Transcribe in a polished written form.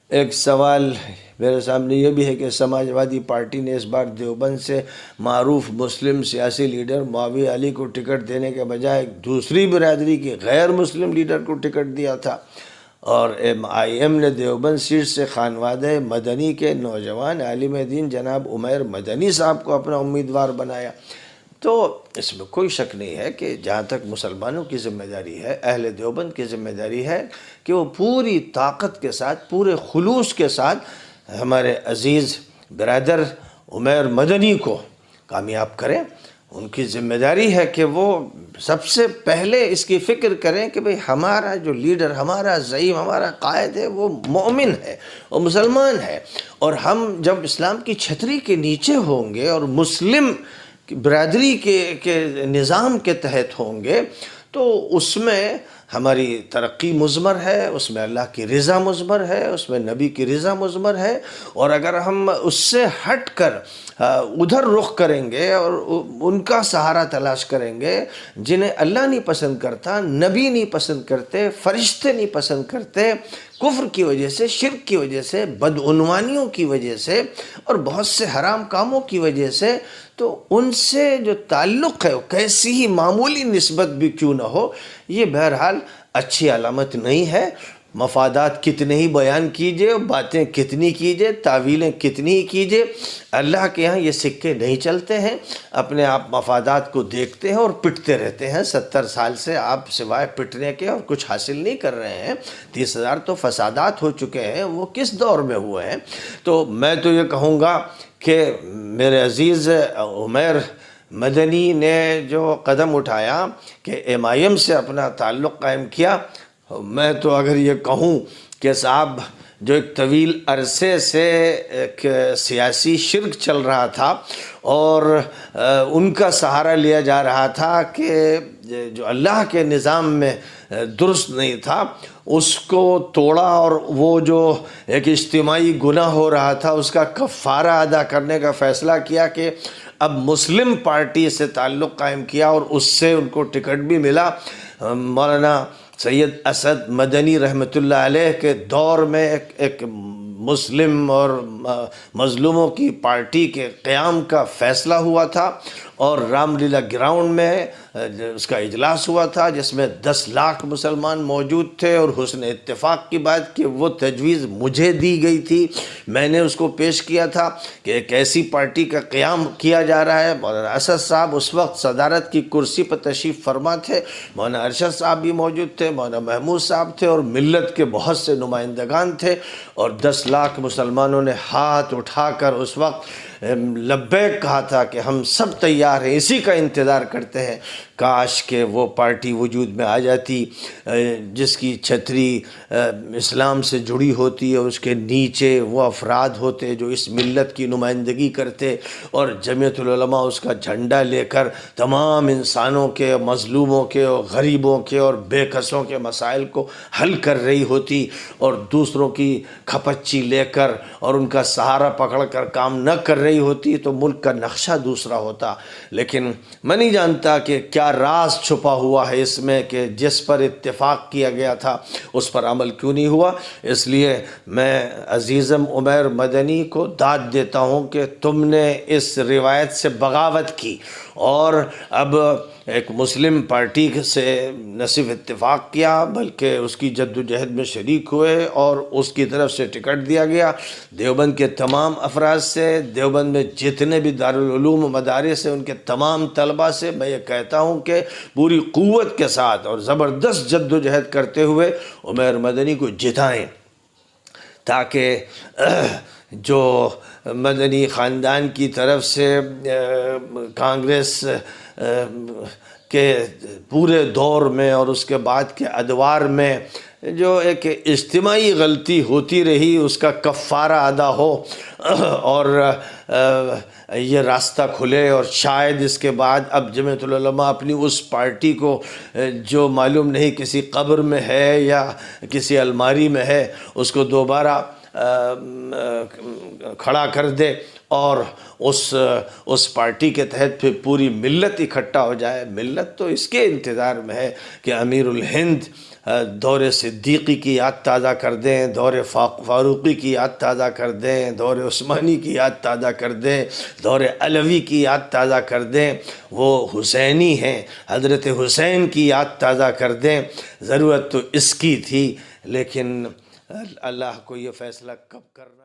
ایک سوال میرے سامنے یہ بھی ہے کہ سماجوادی پارٹی نے اس بار دیوبند سے معروف مسلم سیاسی لیڈر معاویہ علی کو ٹکٹ دینے کے بجائے ایک دوسری برادری کے غیر مسلم لیڈر کو ٹکٹ دیا تھا، اور MIM نے دیوبند سیٹ سے خانوادہ مدنی کے نوجوان عالم دین جناب عمیر مدنی صاحب کو اپنا امیدوار بنایا۔ تو اس میں کوئی شک نہیں ہے کہ جہاں تک مسلمانوں کی ذمہ داری ہے، اہل دیوبند کی ذمہ داری ہے کہ وہ پوری طاقت کے ساتھ، پورے خلوص کے ساتھ ہمارے عزیز برادر عمیر مدنی کو کامیاب کریں۔ ان کی ذمہ داری ہے کہ وہ سب سے پہلے اس کی فکر کریں کہ بھئی ہمارا جو لیڈر، ہمارا زعیم، ہمارا قائد ہے وہ مومن ہے، وہ مسلمان ہے، اور ہم جب اسلام کی چھتری کے نیچے ہوں گے اور مسلم برادری کے نظام کے تحت ہوں گے تو اس میں ہماری ترقی مضمر ہے، اس میں اللہ کی رضا مضمر ہے، اس میں نبی کی رضا مضمر ہے۔ اور اگر ہم اس سے ہٹ کر ادھر رخ کریں گے اور ان کا سہارا تلاش کریں گے جنہیں اللہ نہیں پسند کرتا، نبی نہیں پسند کرتے، فرشتے نہیں پسند کرتے، کفر کی وجہ سے، شرک کی وجہ سے، بدعنوانیوں کی وجہ سے اور بہت سے حرام کاموں کی وجہ سے، تو ان سے جو تعلق ہے وہ کیسی ہی معمولی نسبت بھی کیوں نہ ہو، یہ بہرحال اچھی علامت نہیں ہے۔ مفادات کتنے ہی بیان کیجئے، باتیں کتنی کیجئے، تعویلیں کتنی ہی کیجئے، اللہ کے ہاں یہ سکے نہیں چلتے ہیں۔ اپنے آپ مفادات کو دیکھتے ہیں اور پٹتے رہتے ہیں۔ 70 سال سے آپ سوائے پٹنے کے اور کچھ حاصل نہیں کر رہے ہیں۔ 30,000 تو فسادات ہو چکے ہیں، وہ کس دور میں ہوئے ہیں؟ تو میں تو یہ کہوں گا کہ میرے عزیز عمیر مدنی نے جو قدم اٹھایا کہ MIM سے اپنا تعلق قائم کیا، میں تو اگر یہ کہوں کہ صاحب جو ایک طویل عرصے سے ایک سیاسی شرک چل رہا تھا اور ان کا سہارا لیا جا رہا تھا کہ جو اللہ کے نظام میں درست نہیں تھا اس کو توڑا، اور وہ جو ایک اجتماعی گناہ ہو رہا تھا اس کا کفارہ ادا کرنے کا فیصلہ کیا کہ اب مسلم پارٹی سے تعلق قائم کیا، اور اس سے ان کو ٹکٹ بھی ملا۔ مولانا سید اسد مدنی رحمۃ اللہ علیہ کے دور میں ایک مسلم اور مظلوموں کی پارٹی کے قیام کا فیصلہ ہوا تھا، اور رام لیلا گراؤنڈ میں اس کا اجلاس ہوا تھا جس میں 10 لاکھ مسلمان موجود تھے، اور حسن اتفاق کی بات کہ وہ تجویز مجھے دی گئی تھی، میں نے اس کو پیش کیا تھا کہ ایک ایسی پارٹی کا قیام کیا جا رہا ہے۔ مولانا اسد صاحب اس وقت صدارت کی کرسی پر تشریف فرما تھے، مولانا ارشد صاحب بھی موجود تھے، مولانا محمود صاحب تھے، اور ملت کے بہت سے نمائندگان تھے، اور 10 لاکھ مسلمانوں نے ہاتھ اٹھا کر اس وقت لبیک کہا تھا کہ ہم سب تیار ہیں، اسی کا انتظار کرتے ہیں۔ کاش کہ وہ پارٹی وجود میں آ جاتی جس کی چھتری اسلام سے جڑی ہوتی ہے، اس کے نیچے وہ افراد ہوتے جو اس ملت کی نمائندگی کرتے، اور جمعیت العلماء اس کا جھنڈا لے کر تمام انسانوں کے، مظلوموں کے اور غریبوں کے اور بے کسوں کے مسائل کو حل کر رہی ہوتی، اور دوسروں کی کھپچی لے کر اور ان کا سہارا پکڑ کر کام نہ کر رہی ہوتی، تو ملک کا نقشہ دوسرا ہوتا۔ لیکن میں نہیں جانتا کہ کیا راز چھپا ہوا ہے اس میں کہ جس پر اتفاق کیا گیا تھا اس پر عمل کیوں نہیں ہوا۔ اس لیے میں عزیزم عمیر مدنی کو داد دیتا ہوں کہ تم نے اس روایت سے بغاوت کی، اور اب ایک مسلم پارٹی سے نہ صرف اتفاق کیا بلکہ اس کی جد و جہد میں شریک ہوئے، اور اس کی طرف سے ٹکٹ دیا گیا۔ دیوبند کے تمام افراد سے، دیوبند میں جتنے بھی دارالعلوم و مدارس ہیں ان کے تمام طلبہ سے میں یہ کہتا ہوں کہ پوری قوت کے ساتھ اور زبردست جد و جہد کرتے ہوئے عمیر مدنی کو جتائیں، تاکہ جو مدنی خاندان کی طرف سے کانگریس کے پورے دور میں اور اس کے بعد کے ادوار میں جو ایک اجتماعی غلطی ہوتی رہی اس کا کفارہ ادا ہو، اور یہ راستہ کھلے، اور شاید اس کے بعد اب جمعیت العلماء اپنی اس پارٹی کو جو معلوم نہیں کسی قبر میں ہے یا کسی الماری میں ہے، اس کو دوبارہ کھڑا کر دے اور اس پارٹی کے تحت پھر پوری ملت اکٹھا ہو جائے۔ ملت تو اس کے انتظار میں ہے کہ امیر الہند دور صدیقی کی یاد تازہ کر دیں، دور فاروقی کی یاد تازہ کر دیں، دور عثمانی کی یاد تازہ کر دیں، دور علوی کی یاد تازہ کر دیں، وہ حسینی ہیں، حضرت حسین کی یاد تازہ کر دیں۔ ضرورت تو اس کی تھی، لیکن اللہ کو یہ فیصلہ کب کرنا